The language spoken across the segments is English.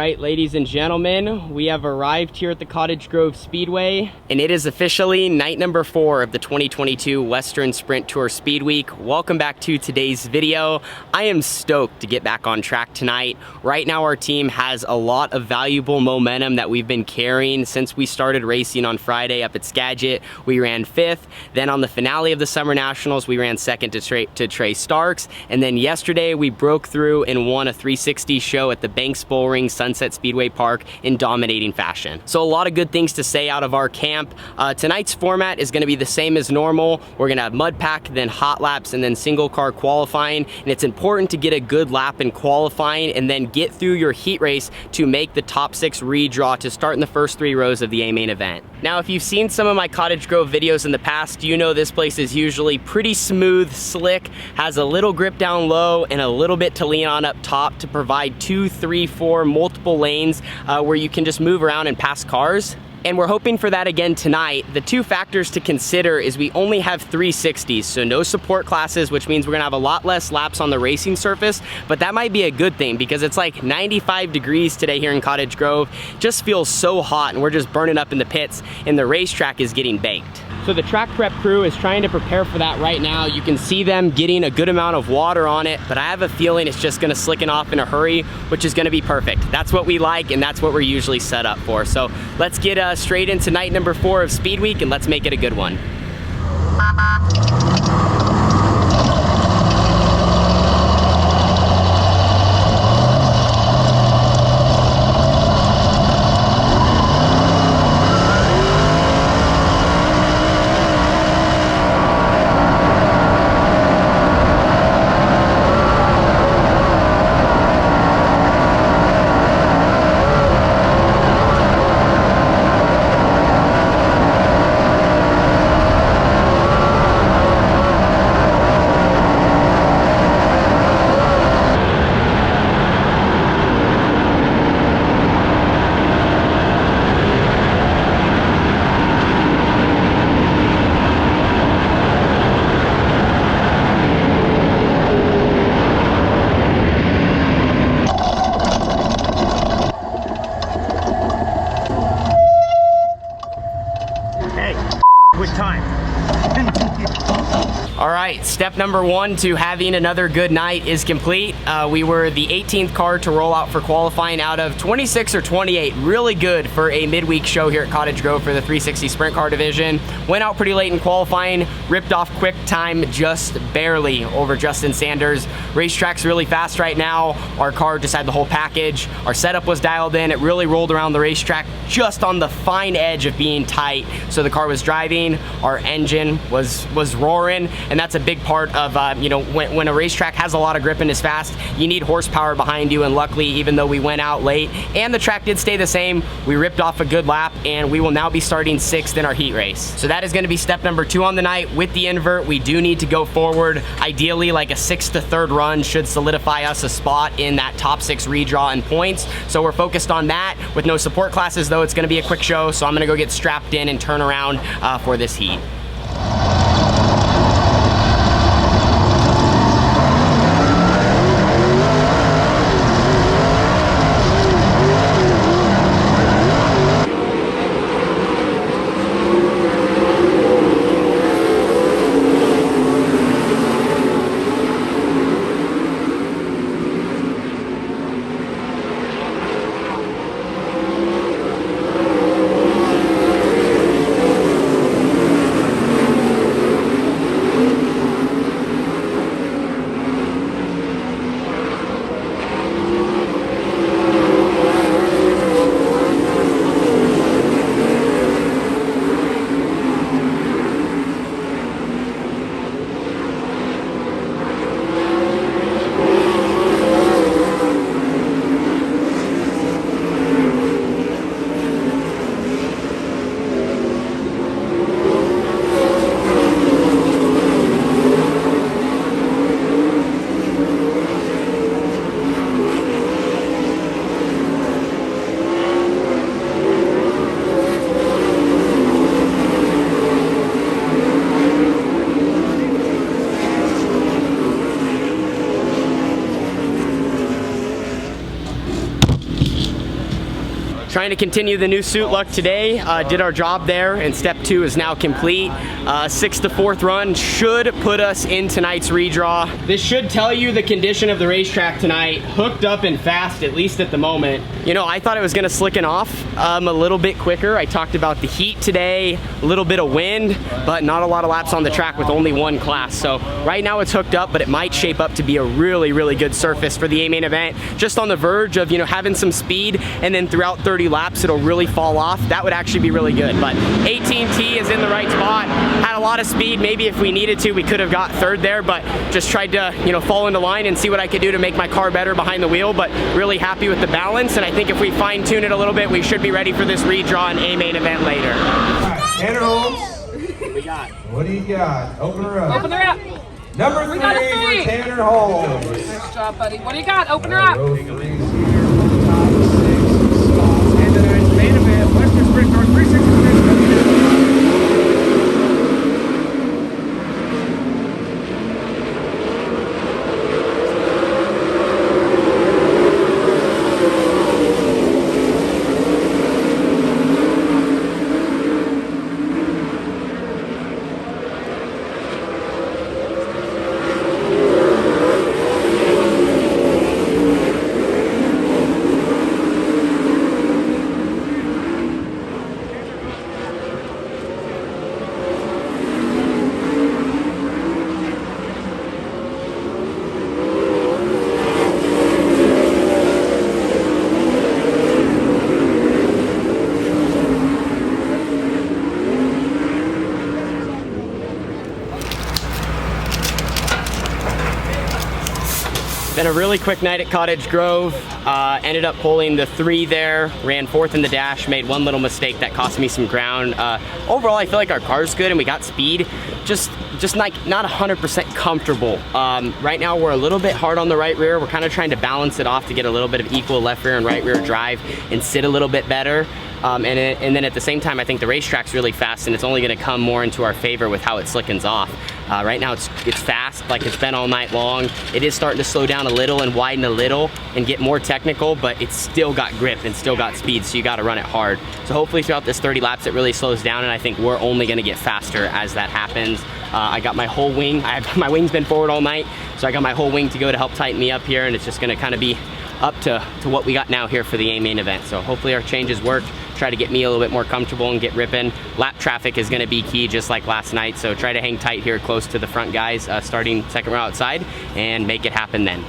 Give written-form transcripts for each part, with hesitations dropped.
right, ladies and gentlemen, we have arrived here at the Cottage Grove Speedway, and it is officially night number 4 of the 2022 Western Sprint Tour Speed Week. Welcome back to today's video. I am stoked to get back on track tonight. Right now, our team has a lot of valuable momentum that we've been carrying since we started racing on Friday up at Skagit. We ran 5th. Then on the finale of the Summer Nationals, we ran 2nd to Trey Starks. And then yesterday, we broke through and won a 360 show at the Banks Bullring Sunset Speedway Park in dominating fashion. So a lot of good things to say out of our camp. Tonight's format is going to be the same as normal. We're going to have mud pack, then hot laps, and then single car qualifying. And it's important to get a good lap in qualifying and then get through your heat race to make the top 6 redraw to start in the first 3 rows of the A main event. Now, if you've seen some of my Cottage Grove videos in the past, you know this place is usually pretty smooth, slick, has a little grip down low and a little bit to lean on up top to provide 2, 3, 4 multiple lanes where you can just move around and pass cars. And we're hoping for that again tonight. The 2 factors to consider is we only have 360s, so no support classes, which means we're gonna have a lot less laps on the racing surface, but that might be a good thing because it's like 95 degrees today here in Cottage Grove. Just feels so hot and we're just burning up in the pits and the racetrack is getting baked. So the track prep crew is trying to prepare for that right now. You can see them getting a good amount of water on it, but I have a feeling it's just gonna slicken off in a hurry, which is gonna be perfect. That's what we like and that's what we're usually set up for. So let's get straight into night number 4 of Speed Week and let's make it a good one. All right, step number 1 to having another good night is complete. We were the 18th car to roll out for qualifying out of 26 or 28. Really good for a midweek show here at Cottage Grove for the 360 Sprint Car Division. Went out pretty late in qualifying, ripped off quick time just barely over Justin Sanders. Racetrack's really fast right now. Our car just had the whole package. Our setup was dialed in. It really rolled around the racetrack just on the fine edge of being tight. So the car was driving, our engine was roaring, and that's a big part of, when a racetrack has a lot of grip and is fast, you need horsepower behind you, and luckily, even though we went out late and the track did stay the same, we ripped off a good lap, and we will now be starting 6th in our heat race. So that is gonna be step number 2 on the night. With the invert, we do need to go forward. Ideally, like a 6th to 3rd run should solidify us a spot in that top 6 redraw and points. So we're focused on that. With no support classes though, it's gonna be a quick show, so I'm gonna go get strapped in and turn around for this heat. Trying to continue the new suit luck today. Did our job there, and step 2 is now complete. 6th to 4th run should put us in tonight's redraw. This should tell you the condition of the racetrack tonight. Hooked up and fast, at least at the moment. You know, I thought it was gonna slicken off a little bit quicker. I talked about the heat today, a little bit of wind, but not a lot of laps on the track with only one class. So right now it's hooked up, but it might shape up to be a really, really good surface for the A main event. Just on the verge of, you know, having some speed, and then throughout 30 laps it'll really fall off. That would actually be really good. But 18T is in the right spot. Had a lot of speed. Maybe if we needed to, we could have got 3rd there, but just tried to, you know, fall into line and see what I could do to make my car better behind the wheel. But really happy with the balance, and I think if we fine tune it a little bit, we should be ready for this redraw and A main event later. All right, Tanner Holmes. What we got? What do you got? Open her up. Open her up. Number 3 for Tanner Holmes. Good job, buddy. What do you got? Open her up. Row 3's here. Top 6 spots. And then main event, Western Sprint Car 360. Been a really quick night at Cottage Grove. Ended up pulling the 3 there, ran 4th in the dash, made one little mistake that cost me some ground. Overall, I feel like our car's good and we got speed. Just like not 100% comfortable. Right now we're a little bit hard on the right rear. We're kind of trying to balance it off to get a little bit of equal left rear and right rear drive and sit a little bit better. And then at the same time, I think the racetrack's really fast, and it's only going to come more into our favor with how it slickens off. Right now it's fast, like it's been all night long. It is starting to slow down a little and widen a little and get more technical, but it's still got grip and still got speed, so you got to run it hard. So hopefully throughout this 30 laps it really slows down, and I think we're only going to get faster as that happens. I got my whole wing. My wing's been forward all night, so I got my whole wing to go to help tighten me up here, and it's just going to kind of be up to what we got now here for the A main event. So hopefully our changes worked. Try to get me a little bit more comfortable and get ripping. Lap traffic is going to be key, just like last night, so try to hang tight here close to the front guys starting 2nd row outside and make it happen then.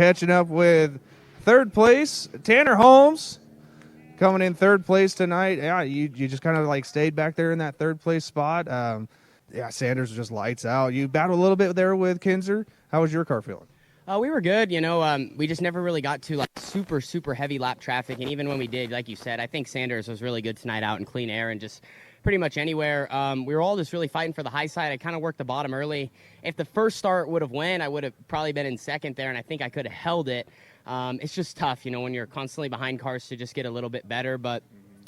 catching up with third place, Tanner Holmes, coming in third place tonight. Yeah, you just kind of like stayed back there in that third place spot. Yeah, Sanders just lights out. You battled a little bit there with Kinzer. How was your car feeling? We were good, you know. We just never really got to like super heavy lap traffic, and even when we did, like you said, I think Sanders was really good tonight out in clean air and just pretty much anywhere. We were all just really fighting for the high side. I kind of worked the bottom early. If the first start would have went, I would have probably been in second there, and I think I could have held it. It's just tough, you know, when you're constantly behind cars to just get a little bit better, but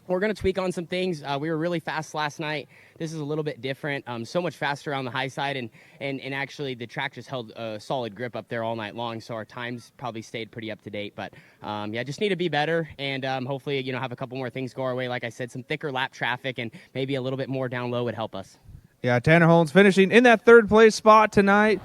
we're going to tweak on some things. We were really fast last night. This is a little bit different, so much faster on the high side, and actually the track just held a solid grip up there all night long, so our times probably stayed pretty up to date. But yeah, just need to be better, and hopefully, you know, have a couple more things go our way. Like I said, some thicker lap traffic and maybe a little bit more down low would help us. Yeah, Tanner Holmes finishing in that third place spot tonight.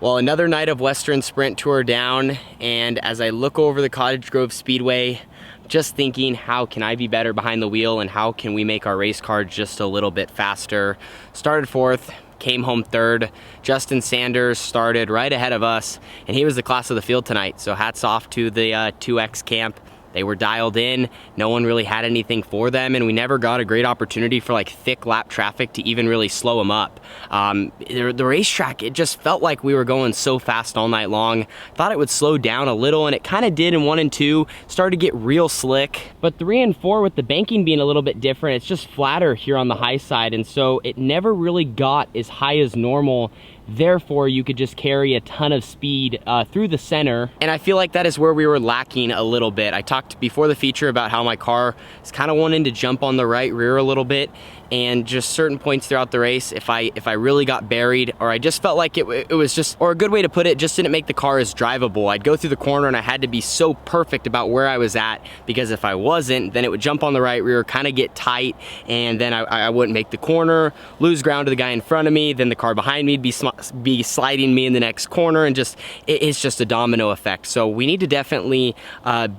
Well, another night of Western Sprint Tour down, and as I look over the Cottage Grove Speedway, just thinking, how can I be better behind the wheel and how can we make our race car just a little bit faster? Started fourth, came home third. Justin Sanders started right ahead of us, and he was the class of the field tonight. So hats off to the 2X camp. They were dialed in. No one really had anything for them, and we never got a great opportunity for like thick lap traffic to even really slow them up. The racetrack, it just felt like we were going so fast all night long. Thought it would slow down a little, and it kind of did in 1 and 2. Started to get real slick. But 3 and 4, with the banking being a little bit different, it's just flatter here on the high side, and so it never really got as high as normal. Therefore, you could just carry a ton of speed through the center. And I feel like that is where we were lacking a little bit. I talked before the feature about how my car is kind of wanting to jump on the right rear a little bit. And just certain points throughout the race, if I really got buried, or I just felt like it was just, or a good way to put it, just didn't make the car as drivable. I'd go through the corner and I had to be so perfect about where I was at, because if I wasn't, then it would jump on the right rear, kind of get tight, and then I wouldn't make the corner, lose ground to the guy in front of me, then the car behind me would be sliding me in the next corner, and just, it's just a domino effect. So we need to definitely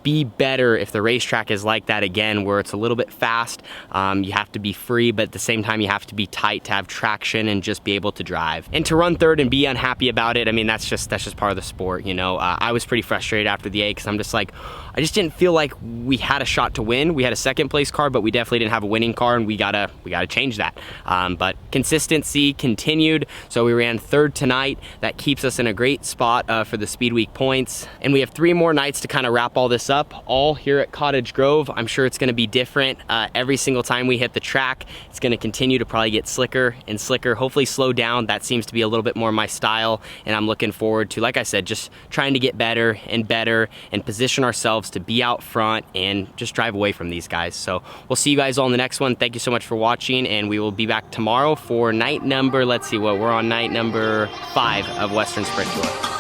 be better if the racetrack is like that again, where it's a little bit fast, you have to be free, but at the same time you have to be tight to have traction and just be able to drive. And to run third and be unhappy about it, I mean, that's just part of the sport, you know. I was pretty frustrated after the A, because I'm just like, I just didn't feel like we had a shot to win. We had a second place car, but we definitely didn't have a winning car, and we gotta change that. But consistency continued, so we ran third tonight. That keeps us in a great spot for the Speedweek points, and we have 3 more nights to kind of wrap all this up, all here at Cottage Grove. I'm sure it's going to be different every single time we hit the track. It's going to continue to probably get slicker and slicker, hopefully slow down. That seems to be a little bit more my style, and I'm looking forward to, like I said, just trying to get better and better and position ourselves to be out front and just drive away from these guys. So we'll see you guys all in the next one. Thank you so much for watching, and we will be back tomorrow for night number, let's see what, we're on night number 5 of Western Sprint Tour.